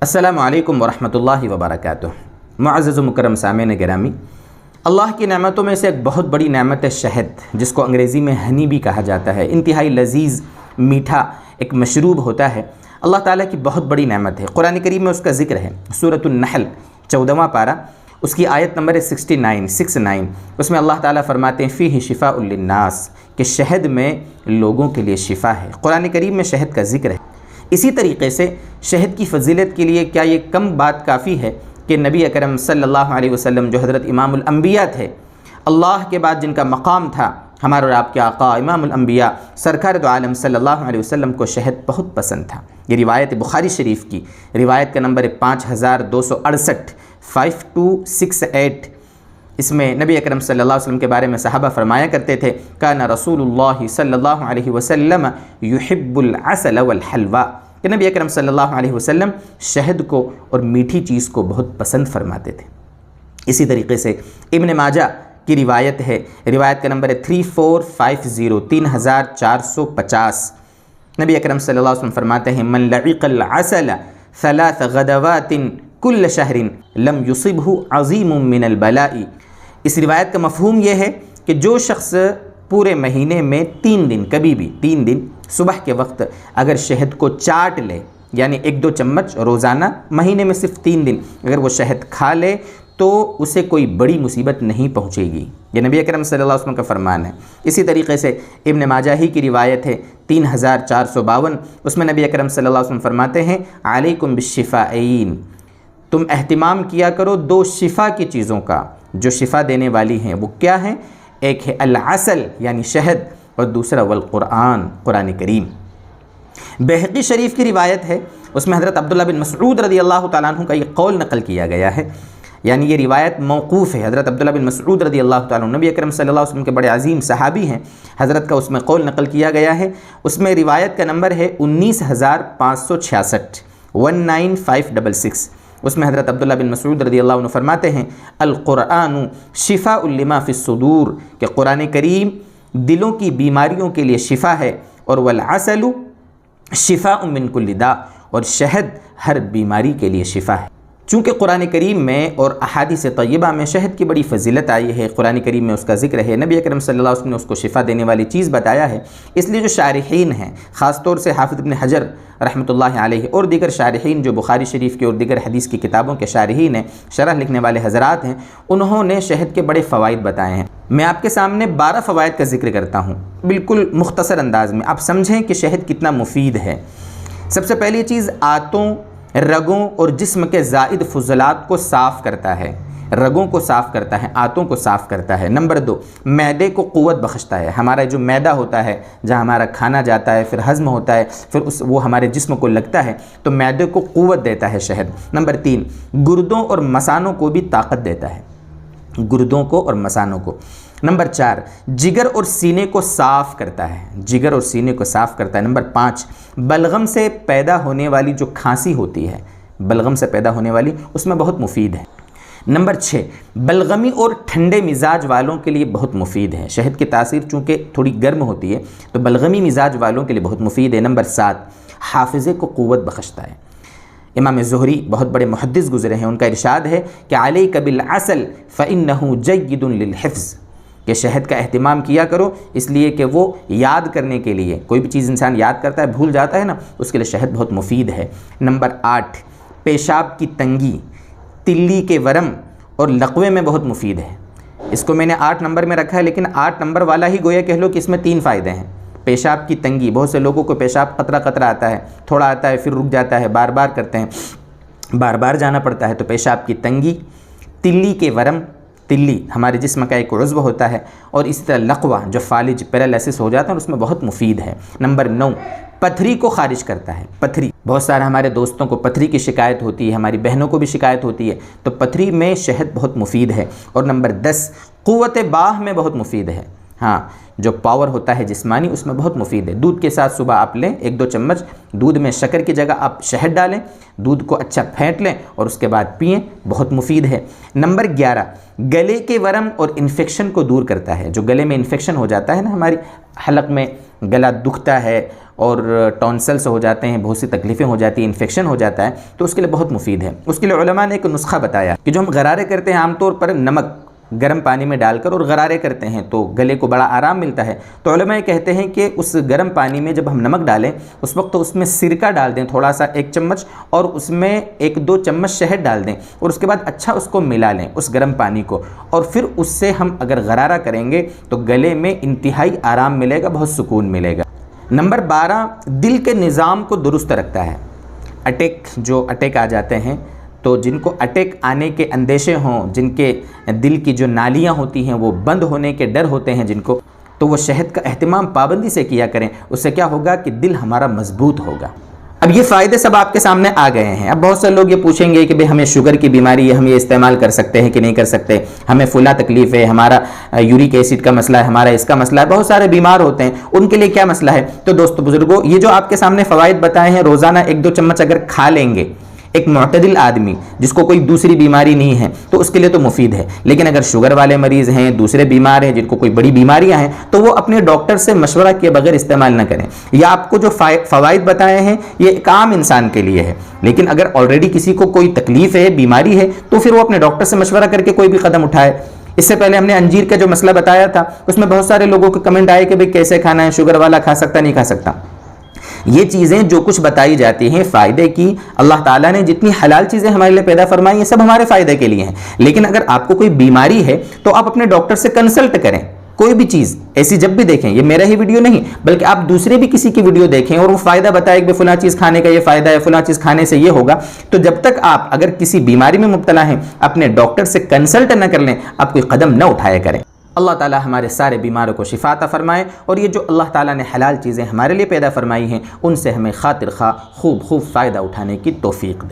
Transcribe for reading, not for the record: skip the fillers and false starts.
السلام علیکم ورحمۃ اللہ وبرکاتہ۔ معزز و مکرم سامعین گرامی، اللہ کی نعمتوں میں سے ایک بہت بڑی نعمت ہے شہد، جس کو انگریزی میں ہنی بھی کہا جاتا ہے۔ انتہائی لذیذ میٹھا ایک مشروب ہوتا ہے، اللہ تعالیٰ کی بہت بڑی نعمت ہے۔ قرآن کریم میں اس کا ذکر ہے، سورۃ النحل 14واں پارہ، اس کی آیت نمبر 69 اس میں اللہ تعالیٰ فرماتے ہیں فیہ شفاء للناس، کہ شہد میں لوگوں کے لیے شفا ہے۔ قرآن کریم میں شہد کا ذکر ہے۔ اسی طریقے سے شہد کی فضیلت کے لیے کیا یہ کم بات کافی ہے کہ نبی اکرم صلی اللہ علیہ وسلم جو حضرت امام الانبیاء تھے، اللہ کے بعد جن کا مقام تھا، ہمارے اور آپ کے آقا امام الانبیاء سرکار دو عالم صلی اللہ علیہ وسلم کو شہد بہت پسند تھا۔ یہ روایت بخاری شریف کی روایت کا نمبر 5268 5268۔ اس میں نبی اکرم صلی اللہ علیہ وسلم کے بارے میں صحابہ فرمایا کرتے تھے، کان رسول اللہ صلی اللہ علیہ وسلم یحب العسل والحلوہ، کہ نبی اکرم صلی اللہ علیہ وسلم شہد کو اور میٹھی چیز کو بہت پسند فرماتے تھے۔ اسی طریقے سے ابن ماجہ کی روایت ہے، روایت کا نمبر 3450 3450۔ نبی اکرم صلی اللہ علیہ وسلم فرماتے ہیں من لعق العسل 3 غدوات کل شہر لم یصبہ عظیم من البلاء۔ اس روایت کا مفہوم یہ ہے کہ جو شخص پورے مہینے میں 3 دن، کبھی بھی 3 دن صبح کے وقت اگر شہد کو چاٹ لے، یعنی 1-2 چمچ روزانہ، مہینے میں صرف 3 دن اگر وہ شہد کھا لے تو اسے کوئی بڑی مصیبت نہیں پہنچے گی۔ یہ نبی اکرم صلی اللہ علیہ وسلم کا فرمان ہے۔ اسی طریقے سے ابن ماجہ ہی کی روایت ہے 3452، اس میں نبی اکرم صلی اللہ علیہ وسلم فرماتے ہیں علیکم بالشفاءین، تم اہتمام کیا کرو 2 شفا کی چیزوں کا جو شفا دینے والی ہیں۔ وہ کیا ہیں؟ ایک ہے العسل یعنی شہد، اور دوسرا والقرآن، قرآن کریم۔ بہقی شریف کی روایت ہے، اس میں حضرت عبداللہ بن مسعود رضی اللہ تعالیٰ عنہ کا یہ قول نقل کیا گیا ہے، یعنی یہ روایت موقوف ہے۔ حضرت عبداللہ بن مسعود رضی اللہ تعالیٰ عنہ نبی اکرم صلی اللہ علیہ وسلم کے بڑے عظیم صحابی ہیں، حضرت کا اس میں قول نقل کیا گیا ہے۔ اس میں روایت کا نمبر ہے 19566 19566۔ اس میں حضرت عبداللہ بن مسعود رضی اللہ عنہ فرماتے ہیں القرآن شفاء لما فی الصدور، کہ قرآن کریم دلوں کی بیماریوں کے لیے شفا ہے، اور والعسل شفاء من کل داء، اور شہد ہر بیماری کے لیے شفا ہے۔ چونکہ قرآن کریم میں اور احادیث طیبہ میں شہد کی بڑی فضیلت آئی ہے، قرآن کریم میں اس کا ذکر ہے، نبی اکرم صلی اللہ علیہ وسلم نے اس کو شفا دینے والی چیز بتایا ہے، اس لیے جو شارحین ہیں، خاص طور سے حافظ ابن حجر رحمۃ اللہ علیہ اور دیگر شارحین جو بخاری شریف کے اور دیگر حدیث کی کتابوں کے شارحین ہیں، شرح لکھنے والے حضرات ہیں، انہوں نے شہد کے بڑے فوائد بتائے ہیں۔ میں آپ کے سامنے 12 فوائد کا ذکر کرتا ہوں، بالکل مختصر انداز میں، آپ سمجھیں کہ شہد کتنا مفید ہے۔ سب سے پہلی چیز، آنتوں، رگوں اور جسم کے زائد فضلات کو صاف کرتا ہے، رگوں کو صاف کرتا ہے، آنتوں کو صاف کرتا ہے۔ نمبر 2، معدے کو قوت بخشتا ہے۔ ہمارا جو معدہ ہوتا ہے، جہاں ہمارا کھانا جاتا ہے، پھر ہضم ہوتا ہے، پھر وہ ہمارے جسم کو لگتا ہے، تو معدے کو قوت دیتا ہے شہد۔ نمبر 3، گردوں اور مثانوں کو بھی طاقت دیتا ہے، گردوں کو اور مثانوں کو۔ نمبر 4، جگر اور سینے کو صاف کرتا ہے، جگر اور سینے کو صاف کرتا ہے۔ نمبر 5، بلغم سے پیدا ہونے والی جو کھانسی ہوتی ہے، بلغم سے پیدا ہونے والی، اس میں بہت مفید ہے۔ نمبر 6، بلغمی اور ٹھنڈے مزاج والوں کے لیے بہت مفید ہے۔ شہد کی تاثیر چونکہ تھوڑی گرم ہوتی ہے تو بلغمی مزاج والوں کے لیے بہت مفید ہے۔ نمبر 7، حافظے کو قوت بخشتا ہے۔ امام زہری بہت بڑے محدث گزرے ہیں، ان کا ارشاد ہے کہ علیک بالعسل فإنہ جید للحفظ، کہ شہد کا اہتمام کیا کرو، اس لیے کہ وہ یاد کرنے کے لیے، کوئی بھی چیز انسان یاد کرتا ہے بھول جاتا ہے نا، اس کے لیے شہد بہت مفید ہے۔ نمبر 8، پیشاب کی تنگی، تلی کے ورم اور لقوے میں بہت مفید ہے۔ اس کو میں نے 8 نمبر میں رکھا ہے، لیکن 8 نمبر والا ہی گویا کہہ لو کہ اس میں 3 فائدے ہیں۔ پیشاب کی تنگی، بہت سے لوگوں کو پیشاب قطرہ قطرہ آتا ہے، تھوڑا آتا ہے پھر رک جاتا ہے، بار بار کرتے ہیں، بار بار جانا پڑتا ہے، تو پیشاب کی تنگی، تلی کے ورم، تلی ہمارے جسم کا ایک عضو ہوتا ہے، اور اسی طرح لقوہ جو فالج پیرالائسس ہو جاتا ہے، اس میں بہت مفید ہے۔ نمبر 9، پتھری کو خارج کرتا ہے۔ پتھری، بہت سارے ہمارے دوستوں کو پتھری کی شکایت ہوتی ہے، ہماری بہنوں کو بھی شکایت ہوتی ہے، تو پتھری میں شہد بہت مفید ہے۔ اور نمبر 10، قوت باہ میں بہت مفید ہے۔ ہاں جو پاور ہوتا ہے جسمانی اس میں بہت مفید ہے۔ دودھ کے ساتھ صبح آپ لیں 1-2 چمچ، دودھ میں شکر کی جگہ آپ شہد ڈالیں، دودھ کو اچھا پھینٹ لیں اور اس کے بعد پئیں، بہت مفید ہے۔ نمبر 11، گلے کے ورم اور انفیکشن کو دور کرتا ہے۔ جو گلے میں انفیکشن ہو جاتا ہے نا، ہماری حلق میں گلا دکھتا ہے اور ٹونسلس ہو جاتے ہیں، بہت سی تکلیفیں ہو جاتی ہیں، انفیکشن ہو جاتا ہے، تو اس کے لیے بہت مفید ہے۔ اس کے لیے علماء نے ایک نسخہ بتایا کہ جو ہم غرارے کرتے ہیں عام طور پر نمک گرم پانی میں ڈال کر اور غرارے کرتے ہیں تو گلے کو بڑا آرام ملتا ہے، تو علماء کہتے ہیں کہ اس گرم پانی میں جب ہم نمک ڈالیں اس وقت تو اس میں سرکہ ڈال دیں تھوڑا سا 1 چمچ، اور اس میں 1-2 چمچ شہد ڈال دیں اور اس کے بعد اچھا اس کو ملا لیں اس گرم پانی کو، اور پھر اس سے ہم اگر غرارہ کریں گے تو گلے میں انتہائی آرام ملے گا، بہت سکون ملے گا۔ نمبر 12، دل کے نظام کو درست رکھتا ہے۔ اٹیک آ جاتے ہیں تو جن کو اٹیک آنے کے اندیشے ہوں، جن کے دل کی جو نالیاں ہوتی ہیں وہ بند ہونے کے ڈر ہوتے ہیں جن کو، تو وہ شہد کا اہتمام پابندی سے کیا کریں۔ اس سے کیا ہوگا کہ دل ہمارا مضبوط ہوگا۔ اب یہ فائدے سب آپ کے سامنے آ گئے ہیں۔ اب بہت سے لوگ یہ پوچھیں گے کہ بھئی ہمیں شوگر کی بیماری ہے، ہم یہ استعمال کر سکتے ہیں کہ نہیں کر سکتے، ہمیں فلاں تکلیف ہے، ہمارا یورک ایسڈ کا مسئلہ ہے، ہمارا اس کا مسئلہ ہے، بہت سارے بیمار ہوتے ہیں، ان کے لیے کیا مسئلہ ہے؟ تو دوستو بزرگوں، یہ جو آپ کے سامنے فوائد بتائے ہیں، روزانہ 1-2 چمچ اگر کھا لیں گے ایک معتدل آدمی جس کو کوئی دوسری بیماری نہیں ہے تو اس کے لیے تو مفید ہے، لیکن اگر شوگر والے مریض ہیں، دوسرے بیمار ہیں، جن کو کوئی بڑی بیماریاں ہیں، تو وہ اپنے ڈاکٹر سے مشورہ کیے بغیر استعمال نہ کریں۔ یا آپ کو جو فوائد بتائے ہیں یہ ایک عام انسان کے لیے ہے، لیکن اگر آلریڈی کسی کو کوئی تکلیف ہے، بیماری ہے، تو پھر وہ اپنے ڈاکٹر سے مشورہ کر کے کوئی بھی قدم اٹھائے۔ اس سے پہلے ہم نے انجیر کا جو مسئلہ بتایا تھا، اس میں بہت سارے لوگوں کے کمنٹ آئے کہ بھئی کیسے کھانا ہے، شوگر والا کھا سکتا نہیں کھا سکتا۔ یہ چیزیں جو کچھ بتائی جاتی ہیں فائدے کی، اللہ تعالیٰ نے جتنی حلال چیزیں ہمارے لیے پیدا فرمائی ہیں سب ہمارے فائدے کے لیے ہیں، لیکن اگر آپ کو کوئی بیماری ہے تو آپ اپنے ڈاکٹر سے کنسلٹ کریں۔ کوئی بھی چیز ایسی جب بھی دیکھیں، یہ میرا ہی ویڈیو نہیں بلکہ آپ دوسرے بھی کسی کی ویڈیو دیکھیں اور وہ فائدہ بتائے کہ فلاں چیز کھانے کا یہ فائدہ ہے، فلاں چیز کھانے سے یہ ہوگا، تو جب تک آپ اگر کسی بیماری میں مبتلا ہیں اپنے ڈاکٹر سے کنسلٹ نہ کر لیں، آپ کوئی قدم نہ اٹھایا کریں۔ اللہ تعالیٰ ہمارے سارے بیماروں کو شفا عطا فرمائے، اور یہ جو اللہ تعالیٰ نے حلال چیزیں ہمارے لیے پیدا فرمائی ہیں ان سے ہمیں خاطر خواہ خوب فائدہ اٹھانے کی توفیق دے۔